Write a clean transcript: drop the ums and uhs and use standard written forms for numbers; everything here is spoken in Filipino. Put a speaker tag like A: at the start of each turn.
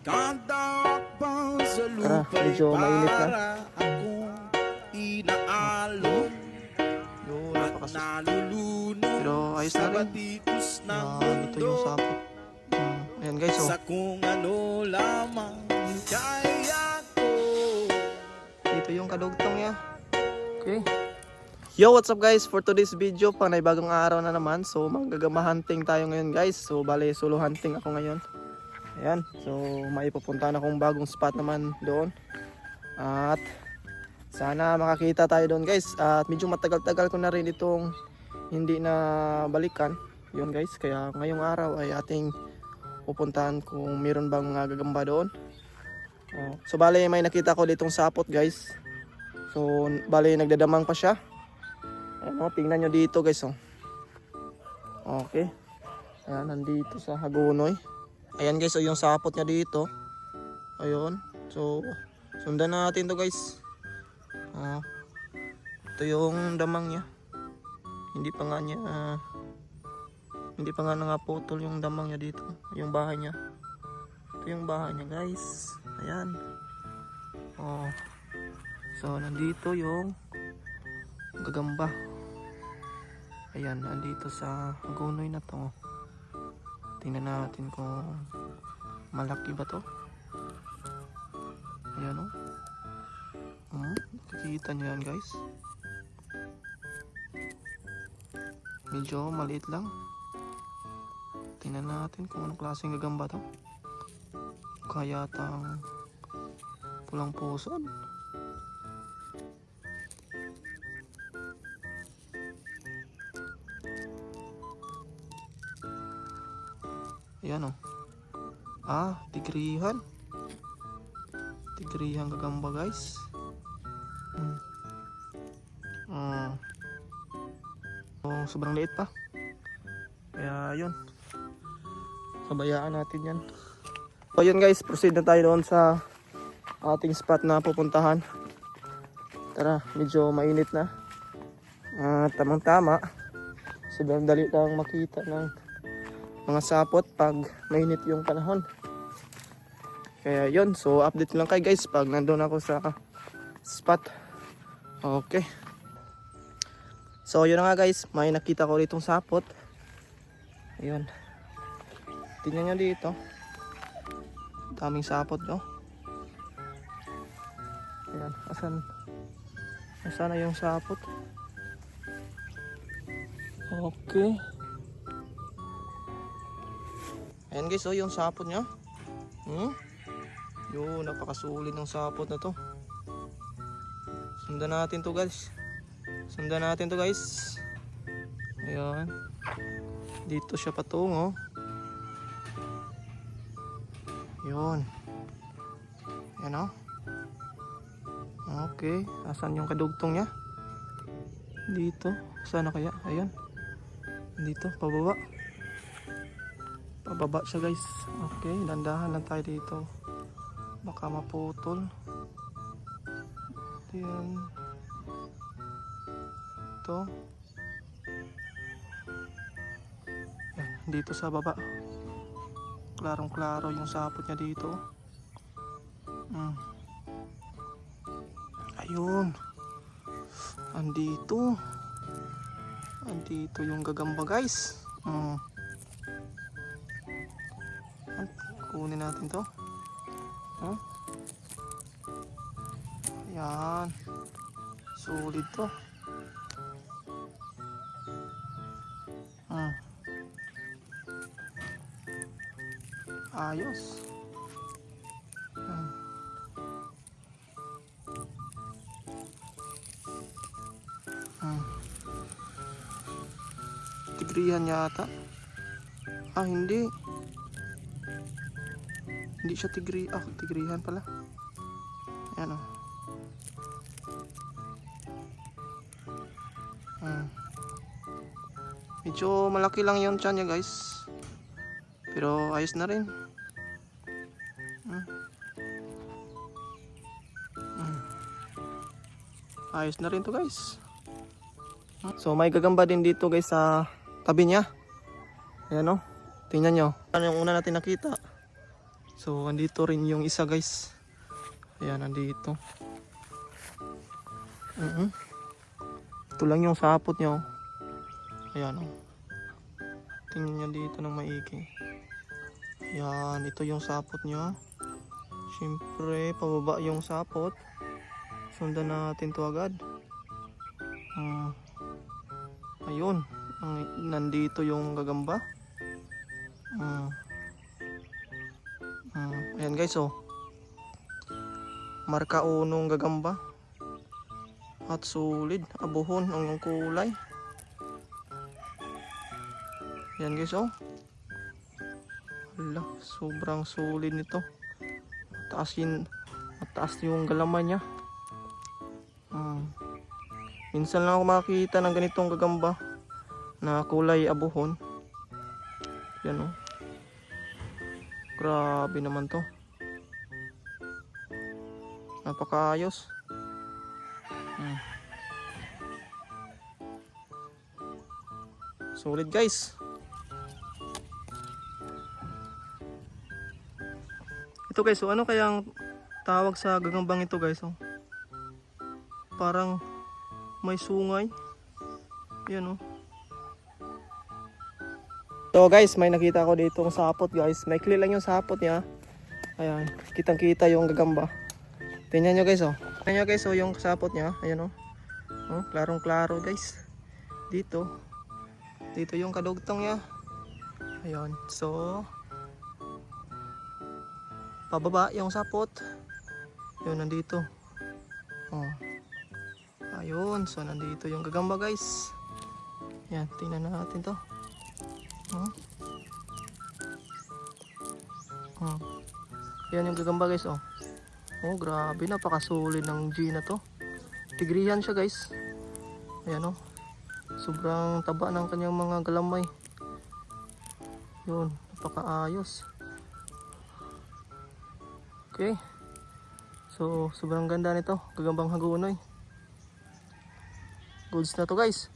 A: Tara, medyo mainit na. Yun, pero ayos na rin. Ito yung sapot. Ayan guys, oh. Dito yung kadugtong niya. Okay. Yo, what's up guys? For today's video, panay-bagong araw na naman. So, manggagama hunting tayo ngayon guys. So, bale, solo hunting ako ngayon. Ayan. So, maipupuntahan akong bagong spot naman doon. At sana makakita tayo doon guys. At medyo matagal-tagal ko na rin itong hindi na balikan. Yun guys. Kaya ngayong araw ay ating pupuntahan kung meron bang mga gagamba doon. So, bale, may nakita ko ditong sapot guys. So, bale, nagdadamang pa siya. Ayan o, tingnan nyo dito guys oh. Okay. Ayan, nandito sa Hagonoy. Ayan guys, oh, yung sapot niya dito. Ayun. So, sundan natin to guys. Ito yung damang niya. Hindi pa nga nangaputol yung damang niya dito. Yung bahay niya. Ito yung bahay niya guys. Ayan. So, nandito yung gagamba. Ayan, nandito sa Hagonoy na to. Tingnan natin kung malaki ba to. Ayan o. Nakikita nyo yan guys. Medyo maliit lang. Tingnan natin kung anong klaseng gagamba to. Kaya tang pulang pusod. Ayan o. Tigrihan. Tigrihan gagamba guys. Sobrang liit pa. Kaya yun. Pabayaan natin yan. So yun guys, proceed na tayo doon sa ating spot na pupuntahan. Tara, medyo mainit na. Tamang tama. Sobrang dali lang makita ng mga sapot pag mainit yung panahon. Kaya yun, so update lang kayo guys pag nandun ako sa spot. Okay. So yun na nga guys, may nakita ko ditong sapot. Ayun. Tingnan nyo dito. Daming sapot no. Ayan, asan na yung sapot? Okay. Ayan guys, oh, yung sapot niya. Yun, napakasulit ng sapot na to. Sundan natin to guys. Ayan. Dito siya patungo. Yun. Ayan o. Okay. Asan yung kadugtong niya? Dito. Sana kaya? Ayan. Dito, pababa. Pababa siya guys. Okay, dandahan lang tayo dito. Baka maputol. Ayan. Ito. Dito sa baba. Klarong klaro yung sapot niya dito. Ayun. Andito yung gagamba guys. Kunin natin to. Ayan. Solid to. Ayos. Tigrihan yata. Hindi. Hindi siya tigrihan pala. Ayan o. Medyo malaki lang yung tiyan niya guys. Pero ayos na rin. Ayos na rin to guys. So may gagamba din dito guys sa tabi niya. Ayan o. Tingnan nyo. Ano yung una natin nakita? So, andito rin yung isa guys. Ayan, andito. Ito lang yung sapot niya. Oh. Ayan, oh. Tingnan niyo dito ng maigi. Ayan, ito yung sapot niya. Siyempre, pababa yung sapot. Sundan natin to agad. Ayun, nandito yung gagamba. Ayan guys, oh. Marka unong gagamba. At solid, abuhon ang kulay. Ayan guys, oh. Hala, sobrang solid nito. Mataas yung galaman niya. Minsan lang ako makakita ng ganitong gagamba na kulay abuhon. Yan, oh. Grabe naman to. Napakaayos. Solid guys. Ito guys, so ano kayang tawag sa gagambang ito guys? Oh? Parang may sungay. Yan, oh. So guys, may nakita ko dito ng sapot guys. Maikli lang yung sapot niya. Ayan, kitang kita yung gagamba. Tingnan nyo guys, oh. Tingnan nyo guys, oh, yung sapot niya. Ayan, oh. Oh, klarong klaro guys. Dito yung kadugtong niya. Ayan, so pababa yung sapot. Yun, nandito. Oh. Ayun, so nandito yung gagamba guys. Yan, tingnan natin to. Yan yung gagamba guys, oh. Oh, grabe, napakasolid ng G na to. Tigrihan siya guys. Ayan, oh. Sobrang taba ng kanyang mga galamay. Yun, napakaayos. Okay. So, sobrang ganda nito. Gagambang hagunoy. Goods na to guys.